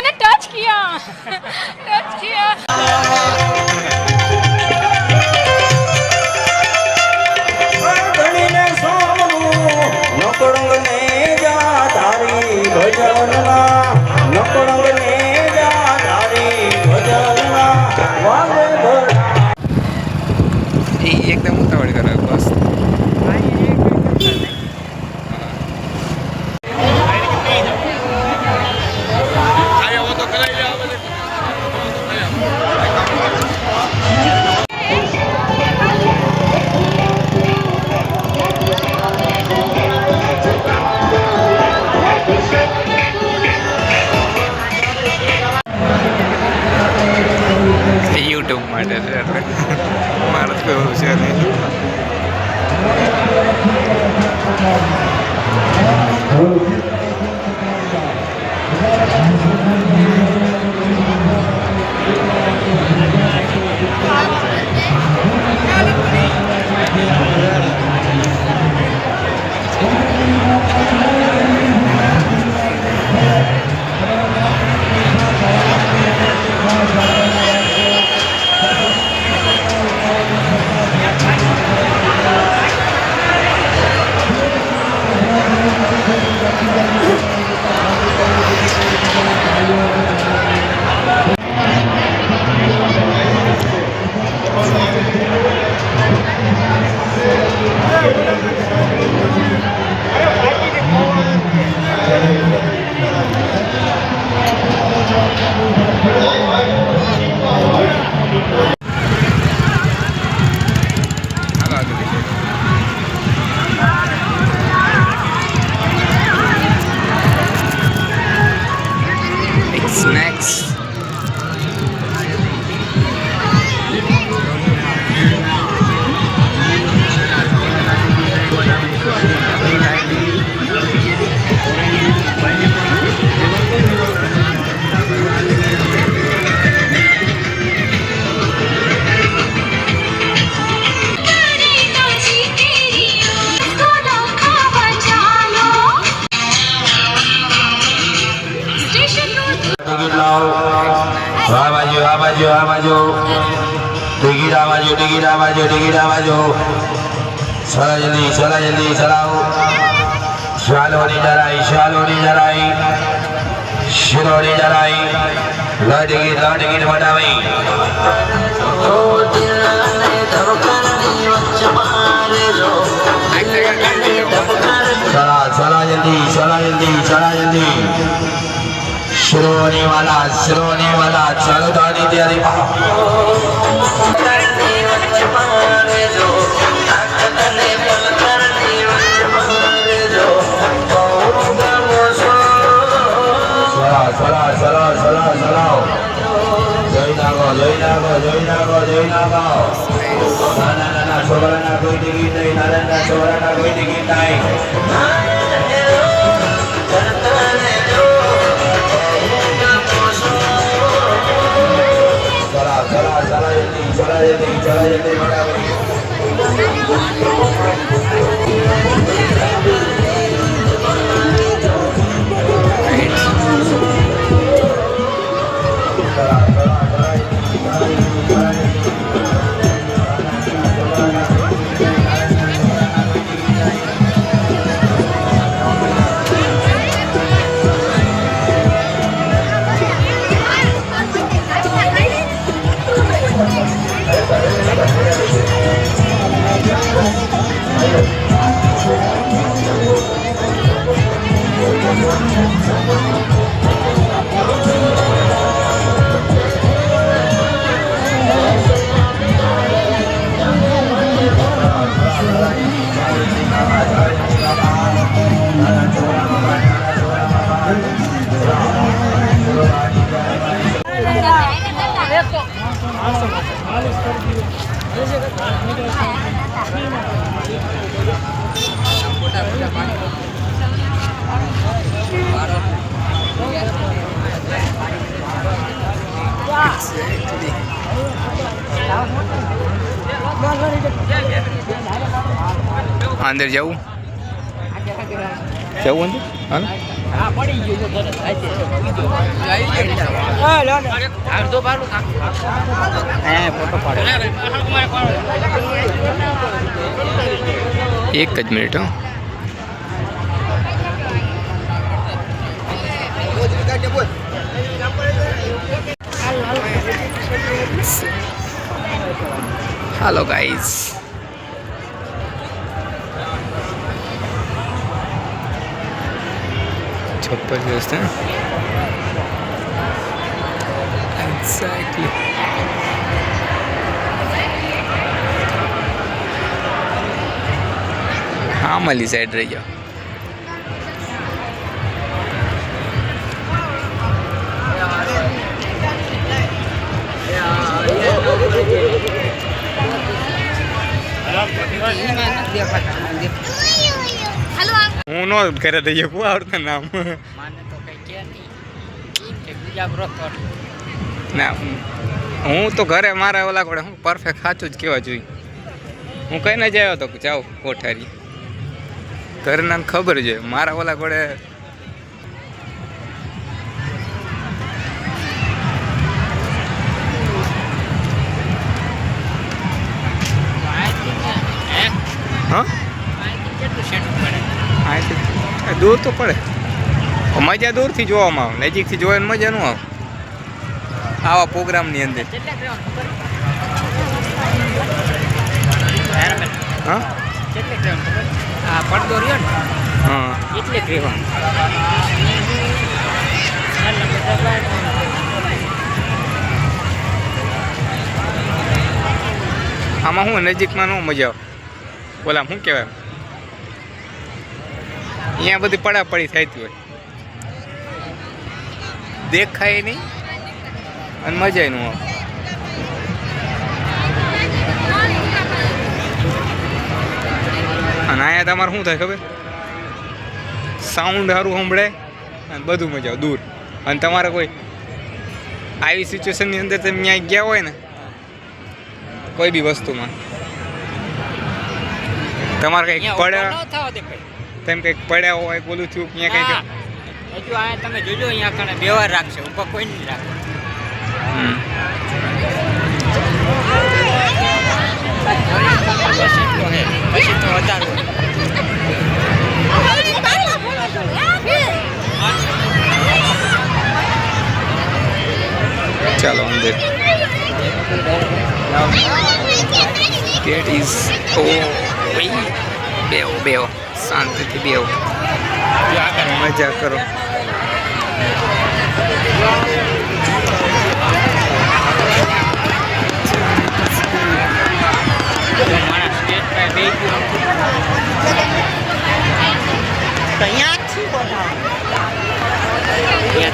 मैंने टच किया टच किया एकदम उतावળ કરે બસ યુટ્યુબ માટે છે એટલે મારે તો એવું છે નહીં snacks टिकट आवाजो चला जल्दी चलाओ शालोनी जलाई शिरोनी जलाई टिकट बढ़ावी चला जल्दी शिरोनी वाला चलो दादी तैयारी चलाओ જોઈ નાખો ના છોકરાના કોઈ ટિકિટ નહીં નાના છોકરાના કોઈ ટિકિટ નહીં चला जल्दी अंदर जाऊँ अंदर हाँ હા પડી ગયું તો તરત થાય છે અડધો બારું હા ફોટો પાડે એક જ મિનિટ હો. હાલો ગાઈઝ, જબરજસ્ત હે એક્ઝેક્ટલી. હા મળી સાઈડ રહી જાઓ. હું નો ઘરે દઈએ કોઈ આવડતું નામ માને તો કઈ કે નહીં કે બીજા બ્રોકર ના. હું તો ઘરે મારા ઓલા કોડે હું પરફેક્ટ સાચું જ કહેવા જોઈએ. હું કઈ ના જાય તો જાઉં કોઠારી ઘરના ખબર છે મારા ઓલા કોડે. હા કેટલું સેટું પડે અહીંથી દૂર તો પડે. મજા દૂરથી જોવામાં આવે, નજીકથી જોવાની મજા ન આવે આવા પ્રોગ્રામની અંદર. કેટલા ગ્રામ હા કેટલે ગ્રામ આ પડદો રહ્યો ને હા એટલે ગ્રેવા આમાં હું નજીકમાં ન મજા આવે. ઓલા શું કહેવાય અહીંયા બધી પડાપડી થતી હોય, દેખાય નહીં અને મજા ન આવે. અને અહીંયા તમારે શું થાય ખબર, સાઉન્ડ સારું સંભળાય અને બધું મજા આવે દૂર. અને તમારે કોઈ આવી સિચ્યુએશનની અંદર તમે ત્યાં ગયા હોય ને કોઈ બી વસ્તુમાં તમારે કંઈક પડ્યા, તેમ કંઈક પડ્યા હોય બોલું થયું ત્યાં કંઈક હજુ આ તમે જોજો અહીંયા કણે વ્યવહાર રાખશે ઉપર કોઈ નહીં રાખે. બસ એટલો હે પછી તો વધારે ચાલો અંદર. ગેટ ઇઝ ઓ બેહો બેહો શાંતિથી બેહો મજા કરો. મારા સ્ટેટ પર બે અહીંયા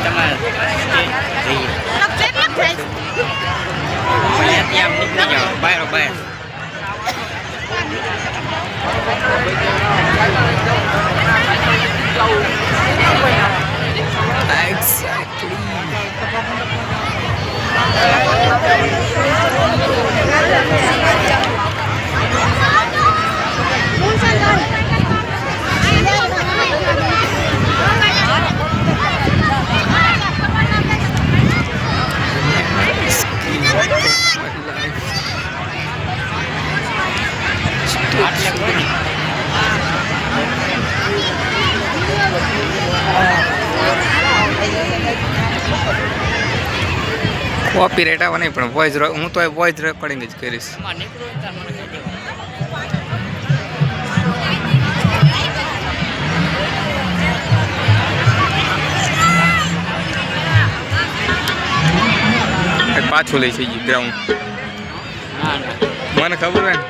તમારે સ્ટેટ જઈએ અહીંયા ત્યાં નીકળી જાઓ બહાર બહાર. કોપીરાઇટ આવે નહીં પણ વોઇસ હું તો વોઇસ રેકોર્ડિંગ જ કરીશ. પાછું લઈ જઈએ ગ્રાઉન્ડ મને ખબર હોય ને.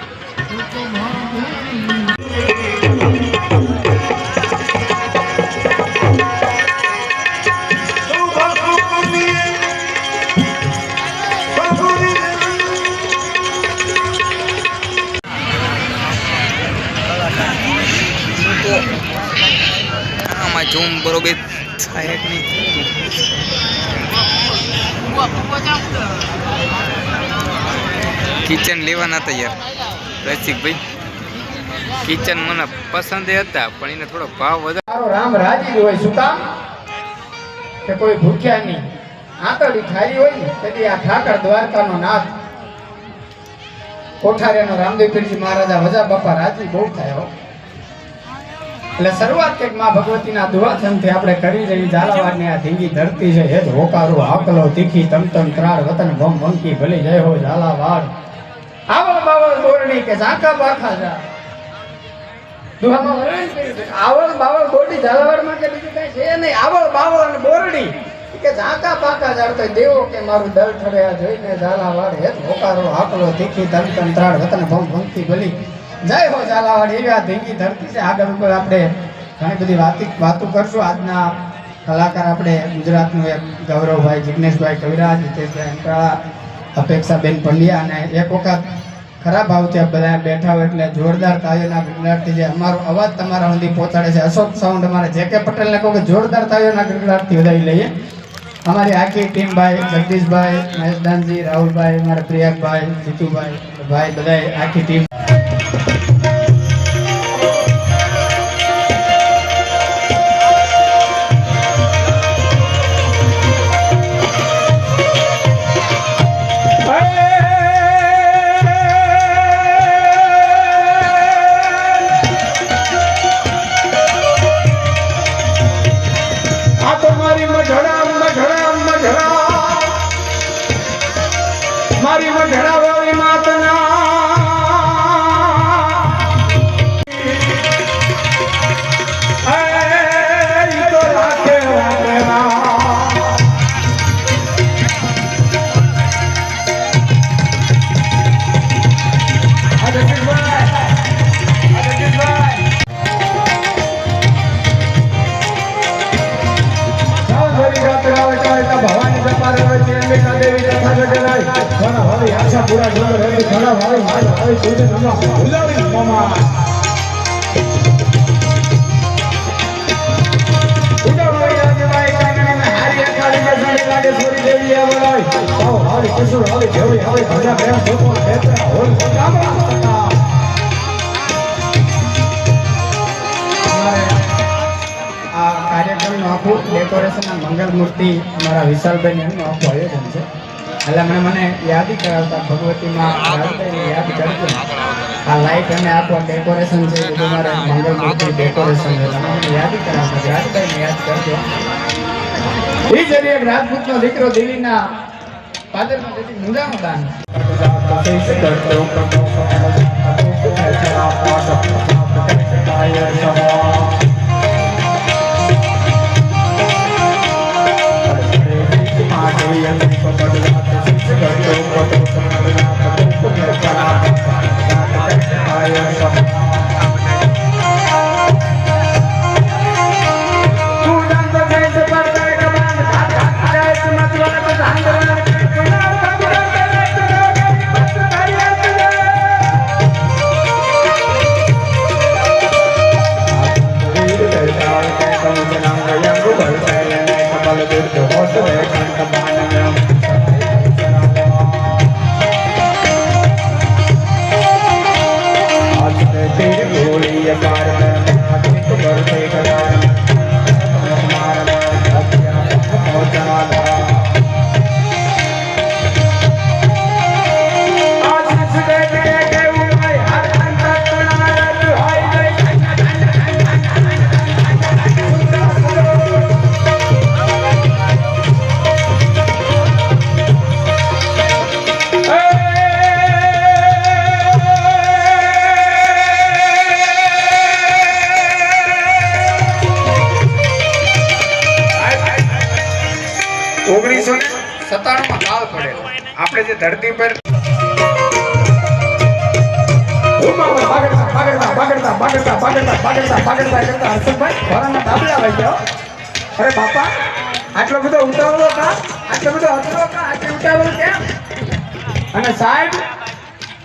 આમાં ઝૂમ બરોબર થાય કે નહીં. કિચન લેવાના હતા યાર રસિકભાઈ, કિચન મને પસંદ હતા પણ એને થોડો ભાવ વધારે. રામ રાજી હોય શું કામ કે કોઈ ભૂખ્યા નહીં આંતળી ખારી હોય ને તેથી આ ઠાકર દ્વારકાનો નાથ કોઠારીયાનો રામદેવ પીરજી મહારાજા વજા બાપા રાજી બહુ થાય હો. એટલે શરૂઆત કંઈક માં ભગવતીના દુઆચનથી આપણે કરી રહી. ઝાલાવાડની આ ધીંગી ધરતી છે હેત હોકારું આકલો તીખી તમતમ ત્રાળ વતન ભમ ભંકી ભલે જય હો ઝાલાવાડ. આવળ બાવળ બોરડી કે ઝાંકા બાખા જા દુહામાં વર્ણન કર્યું છે. આવળ બાવળ બોરડી ઝાલાવાડમાં કે બીજું કઈ છે નહીં. આવળ બાવળ અને બોરડી કે ઝાંકા પાકા જાળતો દેવો કે મારું દલ ઠર્યા જોઈને ઝાલાવાડ હેત હોકારો આકલો તીખી તમતમ ત્રાળ વતન ભમ ભંકી ભલી જય હો ઝાલાવાડ. એવી આ ધીંગી ધરતી છે. આગળ ઉપર આપણે ઘણી બધી વાતો કરશું. આજના કલાકાર આપણે ગુજરાતનું એક ગૌરવભાઈ જિગ્નેશભાઈ કવિરાજ, હિતેશભાઈ અંતરાળા, અપેક્ષાબેન પંડ્યા અને એક વખત ખરાબ ભાવથી બધા બેઠા હોય એટલે જોરદાર તાળીઓના ગડગડાટથી જે અમારો અવાજ તમારા સુધી પહોંચાડે છે અશોક સાઉન્ડ અમારે જે.કે. પટેલને કહો કે જોરદાર તાળીઓના ગડગડાટથી વધાવી લઈએ. અમારી આખી ટીમ ભાઈ જગદીશભાઈ, મહેશદાનજી, રાહુલભાઈ, અમારા પ્રિયાકભાઈ, જીતુભાઈ ભાઈ બધા આખી ટીમ. મારી મઢડા વાળી માતના તો રાખે ભવાની જપા રહે છે અંબિકા દેવી તથા જગરાઈ ઘણા ભાવી આશા પૂરા ડોર રહે ઘણા ભાવી મારા ભાવી તુજે નમા ભૂલાવી મામા ઉડા ભાઈ રાજભાઈ કાંગણી મે હારી અખાડી મે જડી લાગે સોરી દેવી આવલાઈ આવો હારી કિશોર હારી દેવી હવે ભજા પ્રેમ જોતો બેતરા હોલ ગામડા આ કાર્યક્રમનું આખું ડેકોરેશન અને મંગલ મૂર્તિ અમારા વિશાલભાઈ એમનું આખું આયોજન છે. એટલે મને યાદી કરાવતા ભગવતીમાં રાજભાઈને યાદ કરજો. આ લાઇટ અને આખું ડેકોરેશન છે એ મારે મંગલ મૂર્તિ ડેકોરેશન છે. તમે મને યાદી કરાવતા રાજભાઈને યાદ કરજો. એ જ એક રાજપૂતનો દીકરો દિલ્હીના પાદરમાં જતી મુંજાનું દાન આપણે જે ધરતી પર અરે બાપા આટલો બધો ઉતાવળો કા આટલો બધો અતરો કા આટલો ઉતાવળો કેમ? અને સાહેબ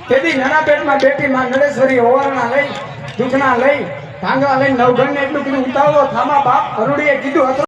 તેથી ઘણા પેટમાં બેટી માં ગણેશ્વરી ઓવારણા લઈ દુખણા લઈ ભાંગા લઈ નવગણ ને એટલું બધું ઉતાવળો થામા બાપ અરુડીએ કીધું હતું.